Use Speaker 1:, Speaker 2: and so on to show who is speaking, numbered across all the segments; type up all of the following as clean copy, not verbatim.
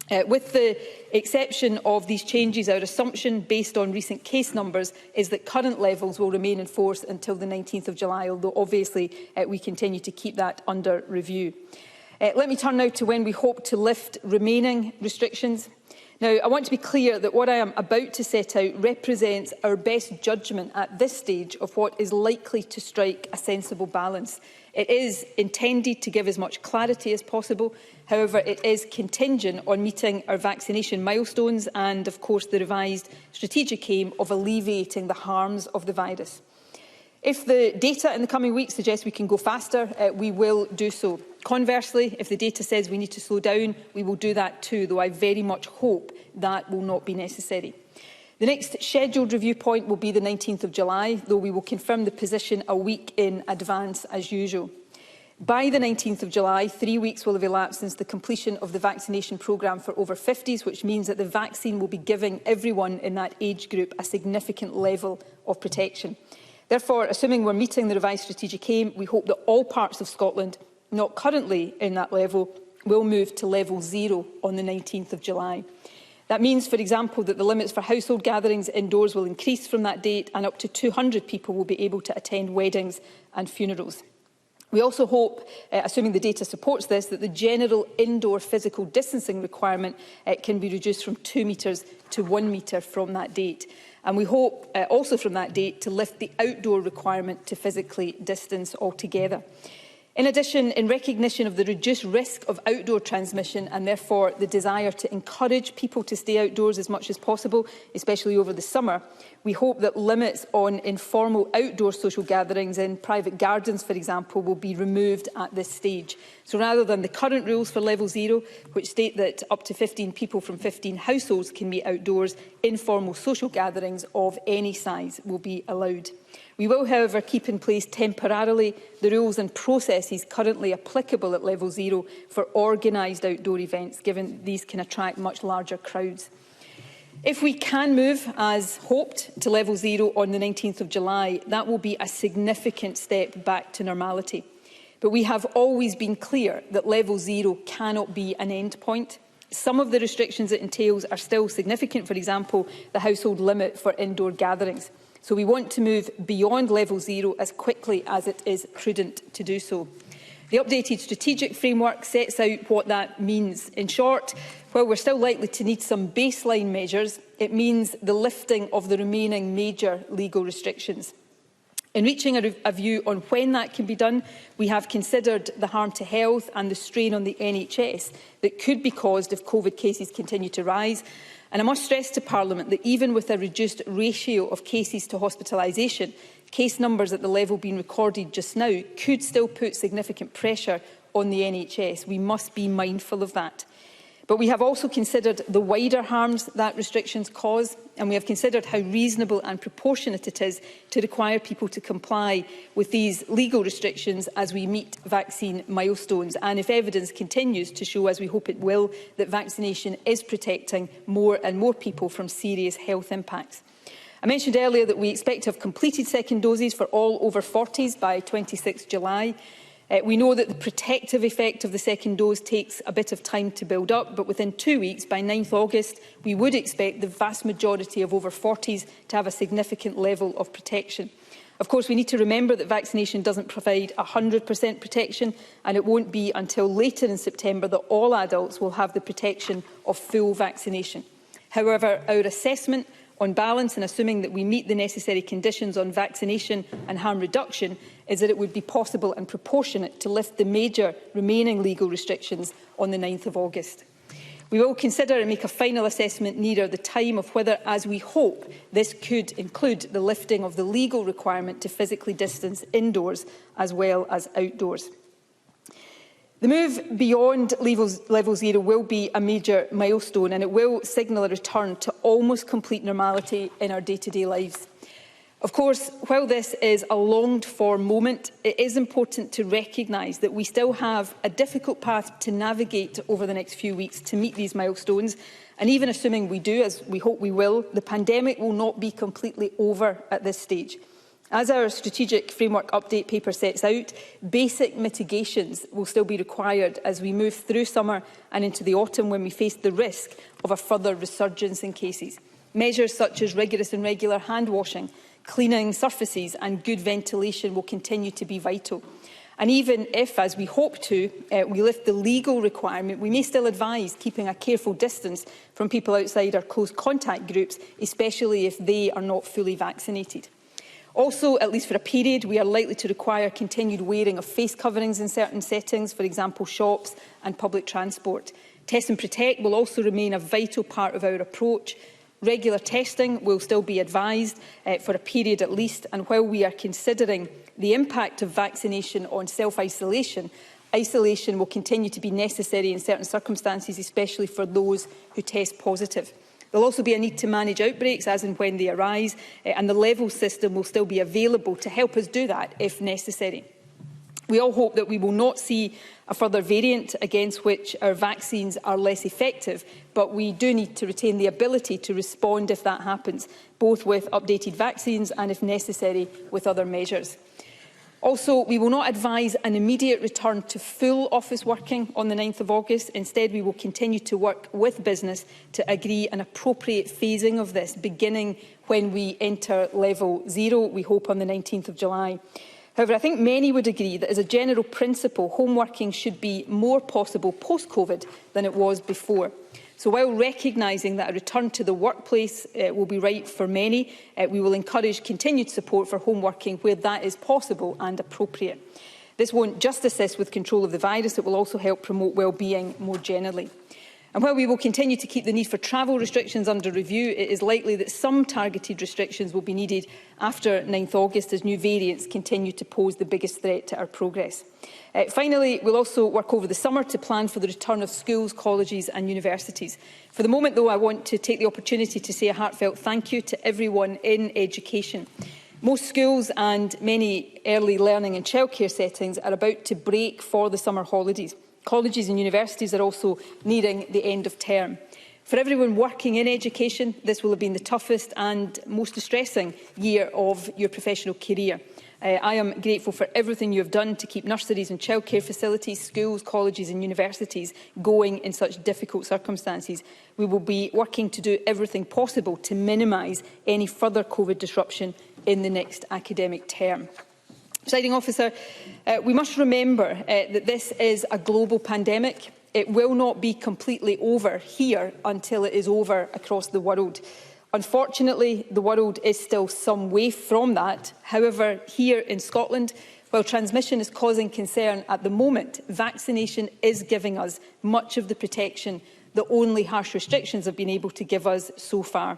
Speaker 1: With the exception of these changes, our assumption, based on recent case numbers, is that current levels will remain in force until the 19th of July, although obviously we continue to keep that under review. Let me turn now to when we hope to lift remaining restrictions. Now, I want to be clear that what I am about to set out represents our best judgment at this stage of what is likely to strike a sensible balance. It is intended to give as much clarity as possible. However, it is contingent on meeting our vaccination milestones and, of course, the revised strategic aim of alleviating the harms of the virus. If the data in the coming weeks suggests we can go faster, we will do so. Conversely, if the data says we need to slow down, we will do that too, though I very much hope that will not be necessary. The next scheduled review point will be the 19th of July, though we will confirm the position a week in advance as usual. By the 19th of July, 3 weeks will have elapsed since the completion of the vaccination programme for over 50s, which means that the vaccine will be giving everyone in that age group a significant level of protection. Therefore, assuming we're meeting the revised strategic aim, we hope that all parts of Scotland, not currently in that level, will move to level 0 on the 19th of July. That means, for example, that the limits for household gatherings indoors will increase from that date, and up to 200 people will be able to attend weddings and funerals. We also hope, assuming the data supports this, that the general indoor physical distancing requirement can be reduced from 2 metres to 1 metre from that date. And we hope also from that date to lift the outdoor requirement to physically distance altogether. In addition, in recognition of the reduced risk of outdoor transmission and therefore the desire to encourage people to stay outdoors as much as possible, especially over the summer, we hope that limits on informal outdoor social gatherings in private gardens, for example, will be removed at this stage. So rather than the current rules for level 0, which state that up to 15 people from 15 households can meet outdoors, informal social gatherings of any size will be allowed. We will, however, keep in place temporarily the rules and processes currently applicable at level 0 for organised outdoor events, given these can attract much larger crowds. If we can move, as hoped, to level 0 on the 19th of July, that will be a significant step back to normality. But we have always been clear that level 0 cannot be an end point. Some of the restrictions it entails are still significant, for example, the household limit for indoor gatherings. So we want to move beyond level 0 as quickly as it is prudent to do so. The updated strategic framework sets out what that means. In short, while we're still likely to need some baseline measures, it means the lifting of the remaining major legal restrictions. In reaching a view on when that can be done, we have considered the harm to health and the strain on the NHS that could be caused if COVID cases continue to rise. And I must stress to Parliament that even with a reduced ratio of cases to hospitalisation, case numbers at the level being recorded just now could still put significant pressure on the NHS. We must be mindful of that. But we have also considered the wider harms that restrictions cause, and we have considered how reasonable and proportionate it is to require people to comply with these legal restrictions as we meet vaccine milestones, and if evidence continues to show, as we hope it will, that vaccination is protecting more and more people from serious health impacts. I mentioned earlier that we expect to have completed second doses for all over 40s by 26 July. We know that the protective effect of the second dose takes a bit of time to build up, but within 2 weeks, by 9th August, we would expect the vast majority of over 40s to have a significant level of protection. Of course, we need to remember that vaccination doesn't provide 100% protection, and it won't be until later in September that all adults will have the protection of full vaccination. However, our assessment on balance, and assuming that we meet the necessary conditions on vaccination and harm reduction, is that it would be possible and proportionate to lift the major remaining legal restrictions on the 9th of August. We will consider and make a final assessment nearer the time of whether, as we hope, this could include the lifting of the legal requirement to physically distance indoors as well as outdoors. The move beyond level 0 will be a major milestone, and it will signal a return to almost complete normality in our day-to-day lives. Of course, while this is a longed-for moment, it is important to recognise that we still have a difficult path to navigate over the next few weeks to meet these milestones, and even assuming we do, as we hope we will, the pandemic will not be completely over at this stage. As our strategic framework update paper sets out, basic mitigations will still be required as we move through summer and into the autumn, when we face the risk of a further resurgence in cases. Measures such as rigorous and regular hand washing, cleaning surfaces and good ventilation will continue to be vital. And even if, as we hope to, we lift the legal requirement, we may still advise keeping a careful distance from people outside our close contact groups, especially if they are not fully vaccinated. Also, at least for a period, we are likely to require continued wearing of face coverings in certain settings, for example shops and public transport. Test and Protect will also remain a vital part of our approach. Regular testing will still be advised for a period at least, and while we are considering the impact of vaccination on self-isolation, isolation will continue to be necessary in certain circumstances, especially for those who test positive. There will also be a need to manage outbreaks as and when they arise, and the level system will still be available to help us do that if necessary. We all hope that we will not see a further variant against which our vaccines are less effective, but we do need to retain the ability to respond if that happens, both with updated vaccines and, if necessary, with other measures. Also, we will not advise an immediate return to full office working on the 9th of August. Instead, we will continue to work with business to agree an appropriate phasing of this, beginning when we enter level 0, we hope on the 19th of July. However, I think many would agree that as a general principle, home working should be more possible post-COVID than it was before. So while recognising that a return to the workplace will be right for many, we will encourage continued support for home working where that is possible and appropriate. This won't just assist with control of the virus, it will also help promote well-being more generally. And while we will continue to keep the need for travel restrictions under review, it is likely that some targeted restrictions will be needed after 9th August as new variants continue to pose the biggest threat to our progress. Finally, we'll also work over the summer to plan for the return of schools, colleges and universities. For the moment, though, I want to take the opportunity to say a heartfelt thank you to everyone in education. Most schools and many early learning and childcare settings are about to break for the summer holidays. Colleges and universities are also nearing the end of term. For everyone working in education, this will have been the toughest and most distressing year of your professional career. I am grateful for everything you have done to keep nurseries and childcare facilities, schools, colleges and universities going in such difficult circumstances. We will be working to do everything possible to minimise any further COVID disruption in the next academic term. Presiding Officer, we must remember that this is a global pandemic. It will not be completely over here until it is over across the world. Unfortunately, the world is still some way from that. However, here in Scotland, while transmission is causing concern at the moment, vaccination is giving us much of the protection that only harsh restrictions have been able to give us so far.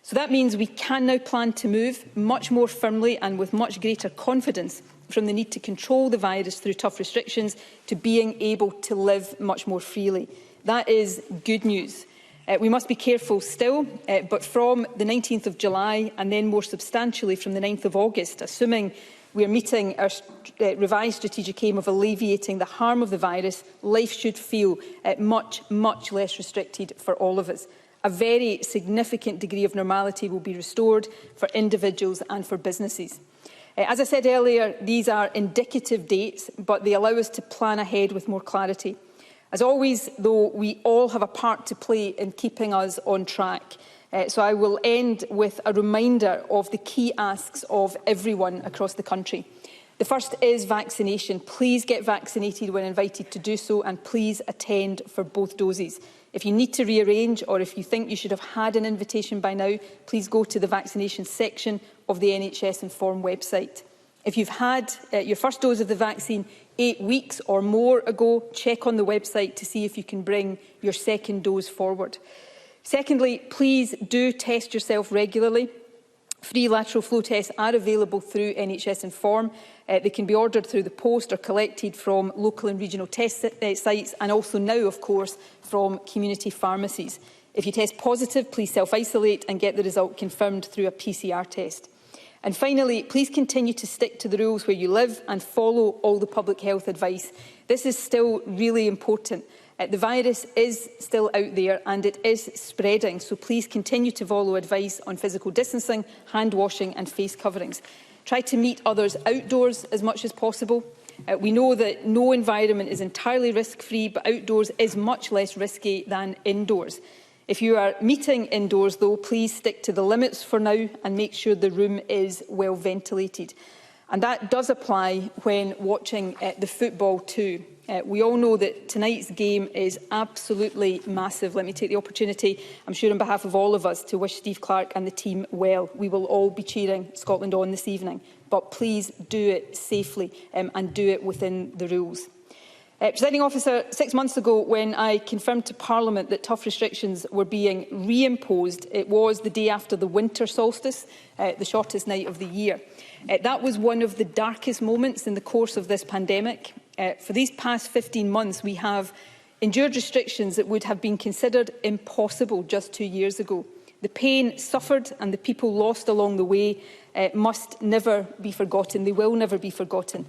Speaker 1: So that means we can now plan to move much more firmly and with much greater confidence from the need to control the virus through tough restrictions to being able to live much more freely. That is good news. We must be careful still, but from the 19th of July and then more substantially from the 9th of August, assuming we are meeting our revised strategic aim of alleviating the harm of the virus, life should feel much less restricted for all of us. A very significant degree of normality will be restored for individuals and for businesses. As I said earlier, these are indicative dates, but they allow us to plan ahead with more clarity. As always, though, we all have a part to play in keeping us on track. So I will end with a reminder of the key asks of everyone across the country. The first is vaccination. Please get vaccinated when invited to do so, and please attend for both doses. If you need to rearrange, or if you think you should have had an invitation by now, please go to the vaccination section of the NHS Inform website. If you've had your first dose of the vaccine 8 weeks or more ago, check on the website to see if you can bring your second dose forward. Secondly, please do test yourself regularly. Free lateral flow tests are available through NHS Inform. They can be ordered through the post or collected from local and regional test sites, and also now, of course, from community pharmacies. If you test positive, please self-isolate and get the result confirmed through a PCR test. And finally, please continue to stick to the rules where you live and follow all the public health advice. This is still really important. The virus is still out there and it is spreading, so please continue to follow advice on physical distancing, hand washing and face coverings. Try to meet others outdoors as much as possible. We know that no environment is entirely risk-free, but outdoors is much less risky than indoors. If you are meeting indoors, though, please stick to the limits for now and make sure the room is well ventilated. And that does apply when watching the football too. We all know that tonight's game is absolutely massive. Let me take the opportunity, I'm sure on behalf of all of us, to wish Steve Clarke and the team well. We will all be cheering Scotland on this evening, but please do it safely and do it within the rules. Presiding Officer, 6 months ago, when I confirmed to Parliament that tough restrictions were being reimposed, it was the day after the winter solstice, the shortest night of the year. That was one of the darkest moments in the course of this pandemic. For these past 15 months, we have endured restrictions that would have been considered impossible just 2 years ago. The pain suffered and the people lost along the way must never be forgotten. They will never be forgotten.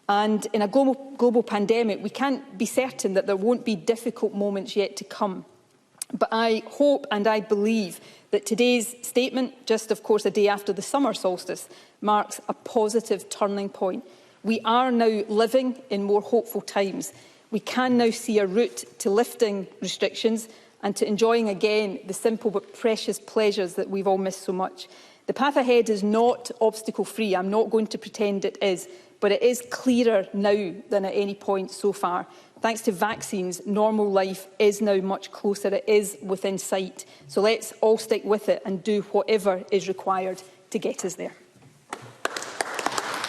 Speaker 1: And in a global pandemic, we can't be certain that there won't be difficult moments yet to come. But I hope and I believe that today's statement, just of course a day after the summer solstice, marks a positive turning point. We are now living in more hopeful times. We can now see a route to lifting restrictions and to enjoying again the simple but precious pleasures that we've all missed so much. The path ahead is not obstacle-free. I'm not going to pretend it is, but it is clearer now than at any point so far. Thanks to vaccines, normal life is now much closer. It is within sight. So let's all stick with it and do whatever is required to get us there.